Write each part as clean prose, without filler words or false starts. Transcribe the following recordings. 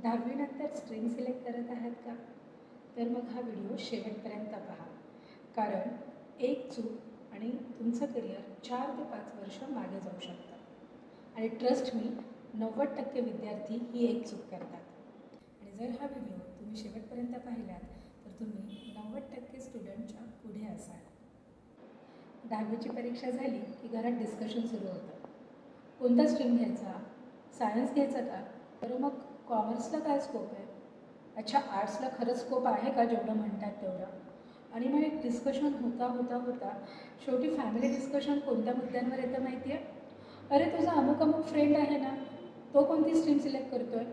10वी नंतर stream select करत आहात का? तर मग हा व्हिडिओ शेवटपर्यंत पहा. कारण एक चूक आणि तुमचं करिअर 4 ते 5 वर्ष मागे जाऊ शकतं. आणि ट्रस्ट मी 90% विद्यार्थी ही एक चूक करतात. आणि जर हा व्हिडिओ तुम्ही शेवटपर्यंत पाहिलात तर तुम्ही 90% स्टुडंटच्या पुढे असाल. 10वीची परीक्षा झाली की घरात डिस्कशन सुरू होतं. कोणता स्ट्रीम घ्यायचा? सायन्स घ्यायचा का? बरं मग कॉमर्सला काय स्कोप आहे? अच्छा, आर्ट्सला खरंच स्कोप आहे का जेवढं म्हणतात तेवढं? आणि मग एक डिस्कशन होता शेवटी फॅमिली डिस्कशन कोणत्या मुद्द्यांवर येतं माहिती आहे? अरे, तुझा अमुक फ्रेंड आहे ना, तो कोणती स्ट्रीम सिलेक्ट करतो आहे?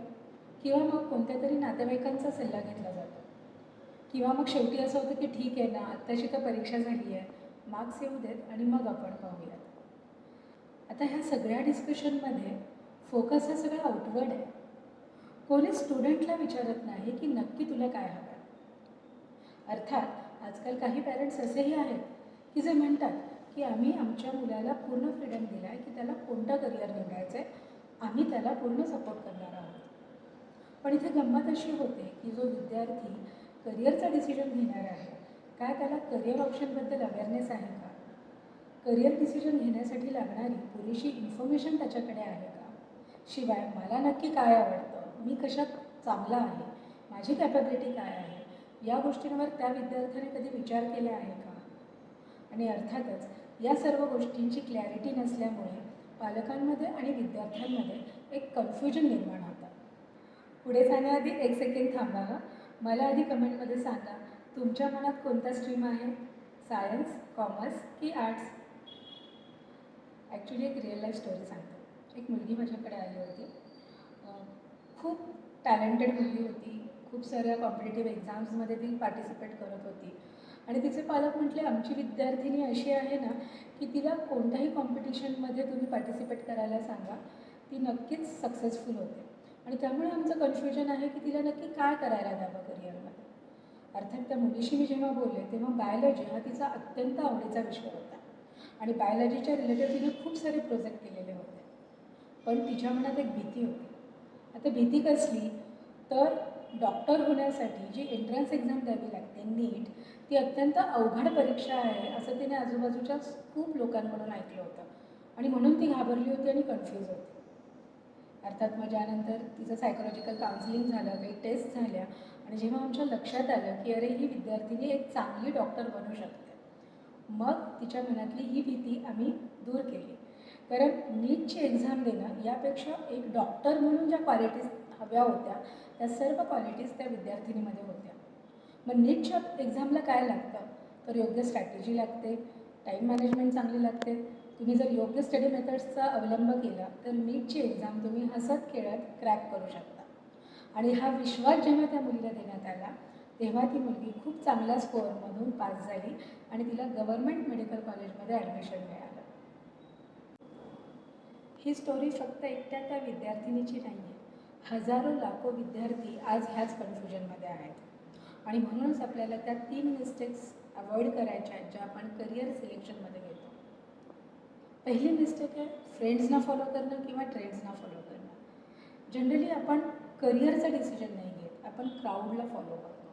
किंवा मग कोणत्या तरी नातेवाईकांचा सल्ला घेतला जातो. किंवा मग शेवटी असं होतं की ठीक आहे ना, आत्ताची तर परीक्षा झाली आहे, मार्क्स येऊ देत आणि मग आपण पाहूयात. आता ह्या सगळ्या डिस्कशनमध्ये फोकस हा सगळा आउटवर्ड आहे. कोणी स्टुडंटला विचारत नाही की नक्की तुला काय हवं आहे. अर्थात आजकाल काही पॅरेंट्स असेही आहेत की जे म्हणतात की आम्ही आमच्या मुलाला पूर्ण फ्रीडम दिला आहे की त्याला कोणतं करिअर निवडायचं आहे, आम्ही त्याला पूर्ण सपोर्ट करणार आहोत. पण इथे गंमत अशी होते की जो विद्यार्थी करिअरचा डिसिजन घेणार आहे, काय त्याला करिअर ऑप्शनबद्दल अवेअरनेस आहे का? करिअर डिसिजन घेण्यासाठी लागणारी पुरेशी इन्फॉर्मेशन त्याच्याकडे आहे का? शिवाय मला नक्की काय आवडतं, मी कशात चांगला आहे, माझी कॅपॅबिलिटी काय आहे, या गोष्टींवर त्या विद्यार्थ्याने कधी विचार केला आहे का? आणि अर्थातच या सर्व गोष्टींची क्लॅरिटी नसल्यामुळे पालकांमध्ये आणि विद्यार्थ्यांमध्ये एक कन्फ्युजन निर्माण होतं. पुढे जाण्याआधी एक सेकंड थांबा हं. मला आधी कमेंटमध्ये सांगा, तुमच्या मनात कोणता स्ट्रीम आहे? सायन्स, कॉमर्स की आर्ट्स? ॲक्च्युली एक रिअल लाईफ स्टोरी सांगते. एक मुलगी माझ्याकडे आली होती. खूप टॅलेंटेड मुलगी होती. खूप साऱ्या कॉम्पिटेटिव्ह एक्झाम्समध्ये ती पार्टिसिपेट करत होती. आणि तिचे पालक म्हटले, आमची विद्यार्थिनी अशी आहे ना की तिला कोणत्याही कॉम्पिटिशनमध्ये तुम्ही पार्टिसिपेट करायला सांगा, ती नक्कीच सक्सेसफुल होते. आणि त्यामुळे आमचं कन्फ्युजन आहे की तिला नक्की काय करायला द्यावं करिअरमध्ये. अर्थात त्या मुलीशी मी जेव्हा बोलले तेव्हा बायोलॉजी हा तिचा अत्यंत आवडीचा विषय होता. आणि बायोलॉजीच्या रिलेटेड तिने खूप सारे प्रोजेक्ट केलेले होते. पण तिच्या मनात एक भीती होती. आता भीती कसली? तर डॉक्टर होण्यासाठी जी एंट्रन्स एक्झाम द्यावी लागते, नीट, ती अत्यंत अवघड परीक्षा आहे असं तिने आजूबाजूच्या खूप लोकांकडून ऐकलं होतं. आणि म्हणून ती घाबरली होती आणि कन्फ्यूज होती. अर्थात मग त्यानंतर तिचं सायकोलॉजिकल काउन्सिलिंग झालं, काही टेस्ट झाल्या आणि जेव्हा आमच्या लक्षात आलं की अरे, ही विद्यार्थिनी एक चांगली डॉक्टर बनू शकते, मग तिच्या मनातली ही भीती आम्ही दूर केली. कारण नीटची एक्झाम देणं यापेक्षा एक डॉक्टर म्हणून ज्या क्वालिटीज हव्या होत्या त्या सर्व क्वालिटीज त्या विद्यार्थिनीमध्ये होत्या. मग नीटच्या एक्झामला काय लागतं? तर योग्य स्ट्रॅटेजी लागते, टाईम मॅनेजमेंट चांगली लागते. तुम्ही जर योग्य स्टडी मेथड्सचा अवलंब केला तर नीटची एक्झाम तुम्ही हसत खेळत क्रॅक करू शकता. आणि हा विश्वास जेव्हा त्या मुलीला देण्यात आला तेव्हा ती मुलगी खूप चांगल्या स्कोअरमधून पास झाली आणि तिला गव्हर्नमेंट मेडिकल कॉलेजमध्ये ॲडमिशन मिळालं. ही स्टोरी फक्त एकट्या त्या विद्यार्थिनीची नाही आहे. हजारो लाखो विद्यार्थी आज ह्याच कन्फ्युजनमध्ये आहेत. आणि म्हणूनच आपल्याला त्या 3 मिस्टेक्स अवॉइड करायच्या आहेत ज्या आपण करिअर सिलेक्शनमध्ये घेतो. पहिली मिस्टेक आहे फ्रेंड्सना फॉलो करणं किंवा ट्रेंड्सना फॉलो करणं. जनरली आपण करिअरचा डिसिजन नाही घेत, आपण क्राऊडला फॉलो करतो.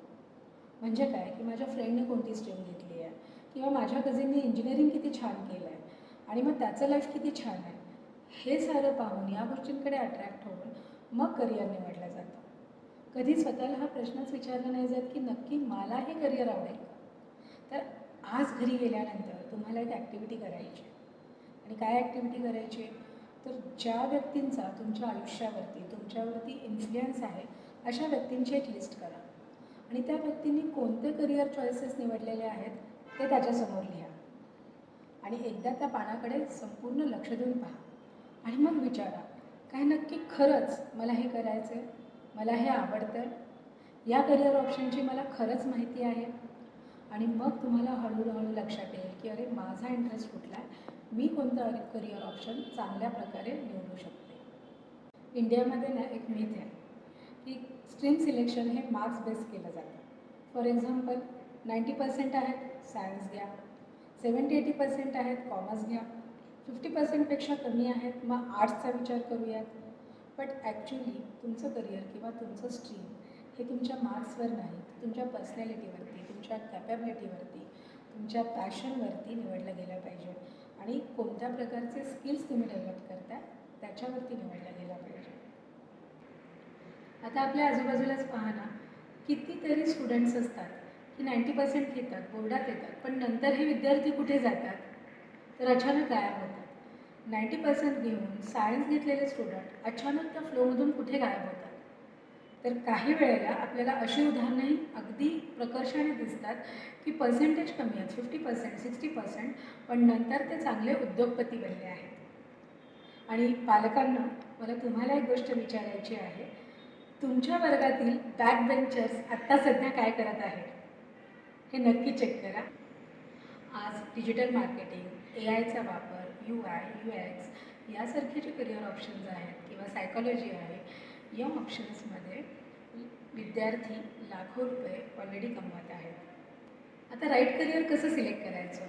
म्हणजे काय की माझ्या फ्रेंडने कोणती स्ट्रीम घेतली आहे किंवा माझ्या कझिनने इंजिनिअरिंग किती छान केलं आहे आणि मग त्याचं लाईफ किती छान आहे, हे सारं पाहून या गोष्टींकडे अट्रॅक्ट होऊन मग करिअर निवडलं जातं. कधी स्वतःला हा प्रश्नच विचारला नाही जात की नक्की मला हे करिअर आवडेल का? तर आज घरी गेल्यानंतर तुम्हाला एक ॲक्टिव्हिटी करायची. आणि काय ॲक्टिव्हिटी करायची? तर ज्या व्यक्तींचा तुमच्या आयुष्यावरती तुमच्यावरती इन्फ्लुअन्स आहे अशा व्यक्तींची एक लिस्ट करा. आणि त्या व्यक्तींनी कोणते करिअर चॉईसेस निवडलेले आहेत ते त्याच्यासमोर लिहा. आणि एकदा त्या पानाकडे संपूर्ण लक्ष देऊन पहा. आणि मग विचारा, काय नक्की खरंच मला हे करायचं आहे, मला हे आवडतं आहे, या करिअर ऑप्शनची मला खरंच माहिती आहे? आणि मग तुम्हाला हळूहळू लक्षात येईल की अरे, माझा इंटरेस्ट कुठला आहे, मी कोणतं करिअर ऑप्शन चांगल्या प्रकारे निवडू शकते. इंडियामध्ये ना एक मिथ आहे की स्ट्रीम सिलेक्शन हे मार्क्स बेस केलं जातं. फॉर एक्झाम्पल 90% आहेत सायन्स घ्या, 70-80% आहेत कॉमर्स घ्या, 50%पेक्षा कमी आहेत मग आर्ट्सचा विचार करूयात. बट ॲक्च्युली तुमचं करिअर किंवा तुमचं स्ट्रीम हे तुमच्या मार्क्सवर नाही, तुमच्या पर्सनॅलिटीवरती, तुमच्या कॅपॅबिलिटीवरती, तुमच्या पॅशनवरती निवडलं गेलं पाहिजे आणि कोणत्या प्रकारचे स्किल्स तुम्ही डेव्हलप करता त्याच्यावरती निवडलं गेलं पाहिजे. आता आपल्या आजूबाजूलाच पहा ना, कितीतरी स्टुडंट्स असतात की 90% घेतात, बोर्डात येतात, पण नंतर हे विद्यार्थी कुठे जातात तर अचानक गायब होतात. 90% घेऊन सायन्स घेतलेले स्टुडंट अचानक त्या फ्लोमधून कुठे गायब होतात. तर काही वेळेला आपल्याला अशी उदाहरणंही अगदी प्रकर्षाने दिसतात की पर्सेंटेज कमी आहेत, 50%, 60%, पण नंतर ते चांगले उद्योगपती बनले आहेत. आणि पालकांना मला तुम्हाला एक गोष्ट विचारायची आहे, तुमच्या वर्गातील बॅक बेंचर्स आत्ता सध्या काय करत आहेत हे नक्की चेक करा. आज डिजिटल मार्केटिंग, AIचा वापर, UI, UX यासारखे जे करिअर ऑप्शन्स आहेत किंवा सायकॉलॉजी आहे, या ऑप्शन्समध्ये विद्यार्थी लाखो रुपये ऑलरेडी कमवत आहेत. आता राईट करिअर कसं सिलेक्ट करायचं?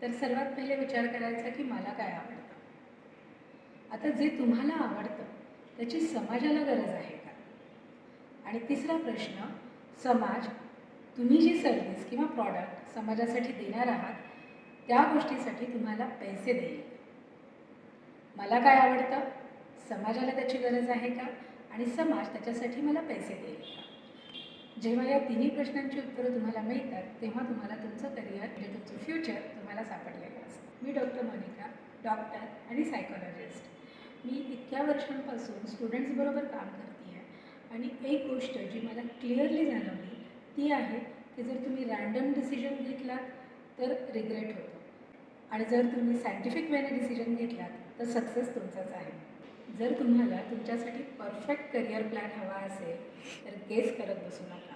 तर सर्वात पहिले विचार करायचा की मला काय आवडतं. आता जे तुम्हाला आवडतं त्याची समाजाला गरज आहे का? आणि तिसरा प्रश्न, समाज तुम्ही जी सर्व्हिस किंवा प्रॉडक्ट समाजासाठी देणार आहात त्या गोष्टीसाठी तुम्हाला पैसे देईल. मला काय आवडतं, समाजाला त्याची गरज आहे का, आणि समाज त्याच्यासाठी मला पैसे देईल का? जेव्हा या तिन्ही प्रश्नांची उत्तरं तुम्हाला मिळतात तेव्हा तुम्हाला तुमचं करिअर म्हणजे तुमचं फ्युचर तुम्हाला सापडलेलं असतं. मी डॉक्टर मोनिका, डॉक्टर आणि सायकॉलॉजिस्ट. मी इतक्या वर्षांपासून स्टुडंट्सबरोबर काम करते आहे आणि एक गोष्ट जी मला क्लिअरली जाणवली ती आहे की जर तुम्ही रँडम डिसिजन घेतलात तर रिग्रेट होतं आणि जर तुम्ही सायंटिफिक वेने डिसिजन घेतलात तर सक्सेस तुमचाच आहे. जर तुम्हाला तुमच्यासाठी परफेक्ट करिअर प्लॅन हवा असेल तर गेस करत बसू नका,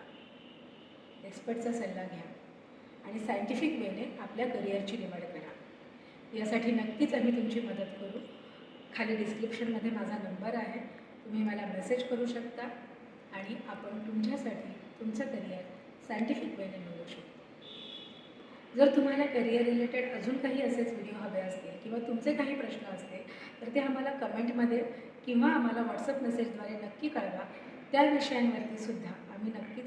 एक्सपर्टचा सल्ला घ्या आणि सायंटिफिक वेने आपल्या करिअरची निवड करा. यासाठी नक्कीच आम्ही तुमची मदत करू. खाली डिस्क्रिप्शनमध्ये माझा नंबर आहे, तुम्ही मला मेसेज करू शकता आणि आपण तुमच्यासाठी तुमचं करिअर सायंटिफिक वेने निवडू शकतो. जर तुम्हाला करिअर रिलेटेड अजून काही असेच व्हिडिओ हवे असतील किंवा तुमचे काही प्रश्न असतील तर ते आम्हाला कमेंटमध्ये किंवा आम्हाला व्हॉट्सअप मेसेजद्वारे नक्की कळवा. त्या विषयांवरती सुद्धा आम्ही नक्कीच